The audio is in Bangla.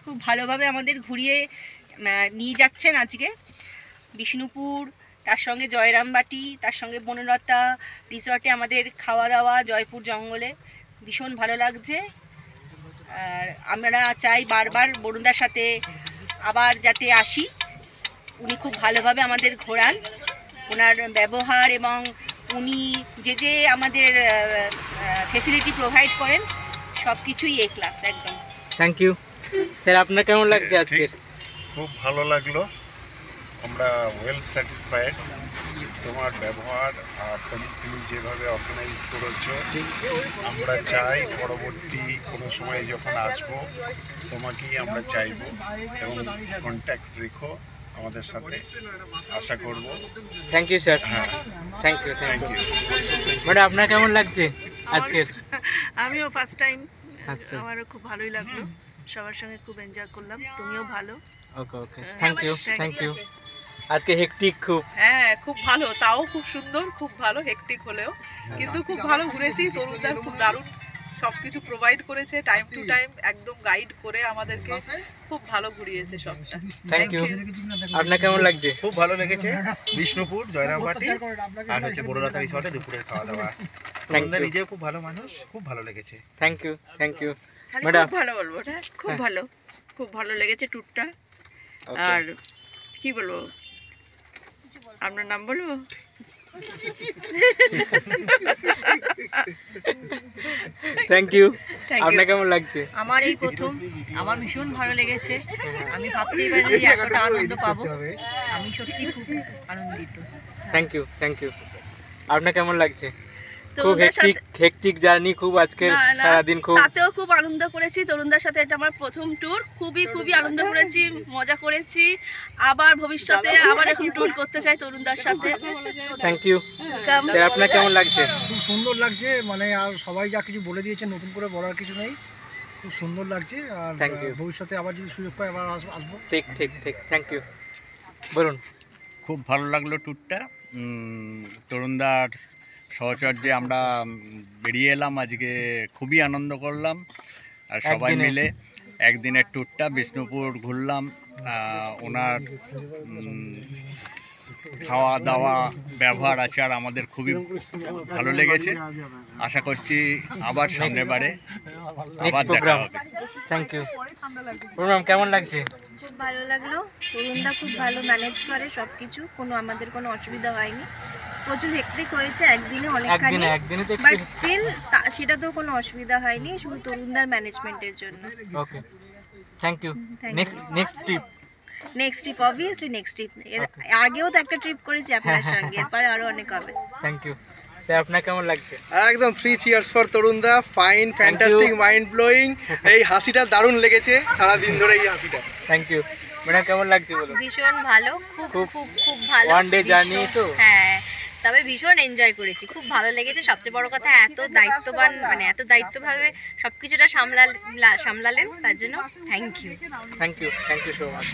খুব ভালোভাবে আমাদের ঘুরিয়ে নিয়ে যাচ্ছেন আজকে বিষ্ণুপুর, তার সঙ্গে জয়রামবাটি, তার সঙ্গে বনলতা রিসর্টে আমাদের খাওয়া দাওয়া, জয়পুর জঙ্গলে ভীষণ ভালো লাগছে। আর আমরা চাই বারবার বরুণদার সাথে আবার যাতে আসি। উনি খুব ভালোভাবে আমাদের ঘোরান, ওনার ব্যবহার এবং উনি যে আমাদের ফেসিলিটি প্রোভাইড করেন সব কিছুই এ ক্লাস একদম। Thank you sir. আপনার কেমন লাগছে আজকে? খুব ভালো লাগলো, আমরা ওয়েল স্যাটিসফাইড। তোমার ব্যবহার আর তুমি যেভাবে অর্গানাইজ করেছো, আমরা চাই পরবর্তী কোনো সময় যখন আসবো তোমাকেই আমরা চাইবো এবং কন্ট্যাক্ট রেখো আমাদের সাথে, আশা করব। Thank you sir. হ্যাঁ, thank you thank you. Madam আপনার কেমন লাগছে আজকের? আমিও ফার্স্ট টাইম, আচ্ছা, আমারও খুব ভালোই লাগলো, সবার সঙ্গে খুব এনজয় করলাম, তুমিও ভালো। ওকে ওকে, থ্যাংক ইউ থ্যাংক ইউ। আজকে হেকটিক খুব। হ্যাঁ খুব ভালো, তাও খুব সুন্দর, খুব ভালো, হেকটিক হলেও কিন্তু খুব ভালো ঘুরেছি। তরুণদার খুব দারুণ সব কিছু প্রোভাইড করেছে, টাইম টু টাইম একদম গাইড করে আমাদেরকে খুব ভালো ঘুরিয়েছে সবটা। Thank you. আপনার কেমন লাগছে? খুব ভালো লেগেছে। বিষ্ণুপুর, জয়রামবাটি আর বনলতা রিসর্টে দুপুরের খাওয়া দাওয়া। তরুণদা নিজেও খুব ভালো মানুষ, খুব ভালো লেগেছে। Thank you thank you madam. খুব ভালো বলবো, এটা খুব ভালো, খুব ভালো লেগেছে ট্যুরটা। আর কি বলবো, আপনার নাম বলবো? Thank you. আপনার কেমন লাগছে? আমার এই প্রথম, আমার ভীষণ ভালো লেগেছে। আমি ভাবতেই পারিনি যে এতটা আনন্দ পাবো, আমি সত্যি খুব আনন্দিত। Thank you thank you. আপনার কেমন লাগছে? খুব হেকটিক জার্নি, খুব আজকের সারাদিন খুব, তাতেও খুব আনন্দ করেছি। তরুণদার সাথে এটা আমার প্রথম ট্যুর, খুবই আনন্দ করেছি, মজা করেছি। আবার ভবিষ্যতে আবার এখন ট্যুর করতে চাই তরুণদার সাথে। Thank you sir. আপনার কেমন লাগছে? খুব সুন্দর লাগছে, মানে আর সবাই যা কিছু বলে দিয়েছে, নতুন করে বলার কিছু নেই, খুব সুন্দর লাগছে। আর ভবিষ্যতে আবার যদি সুযোগ পাই আবার আসবো। ঠিক ঠিক ঠিক, থ্যাংক ইউ। বলুন। খুব ভালো লাগলো ট্যুরটা। তরুণদার সহচর্যে আমরা বেরিয়ে এলাম আজকে, খুবই আনন্দ করলাম আর সবাই মিলে একদিনের ট্যুরটা বিষ্ণুপুর ঘুরলাম। ওনার খাওয়া দাওয়া, ব্যবহার, আচার আমাদের খুবই ভালো লেগেছে। আশা করছি আবার সামনে বারে আবার দেখা হবে। Thank you. প্রণাম, কেমন লাগছে? খুব ভালো লাগলো। তরুণদা খুব ভালো ম্যানেজ করে সব কিছু, আমাদের কোনো অসুবিধা হয়নি। প্রচুর হেক্টিক হয়েছে একদিনে, অনেকখানি, বাট স্টিল সেটা তো কোনো অসুবিধা হয়নি, শুধু তরুণদার ম্যানেজমেন্টের জন্য। Okay, thank you. Next trip obviously next trip. এর আগেও তো একটা ট্রিপ করেছি আপনার সঙ্গে, এরপরে আরো অনেক হবে। Thank you sir. আপনার কেমন লাগছে? একদম 3 চিয়ার্স ফর তরুণদা, ফাইন, ফ্যান্টাস্টিক, মাইন্ড ব্লোয়িং। এই হাসিটা দারুণ লেগেছে, সারা দিন ধরে এই হাসিটা। Thank you madam. কেমন লাগছে বলুন? ভীষণ ভালো, খুব ভালো। ওয়ান ডে জার্নি তো, হ্যাঁ, তবে ভীষণ এনজয় করেছি, খুব ভালো লেগেছে। সবচেয়ে বড় কথা, এত দায়িত্ববান, মানে এত দায়িত্বভাবে সবকিছুটা সামলালেন, তার জন্য থ্যাংক ইউ সো মাচ।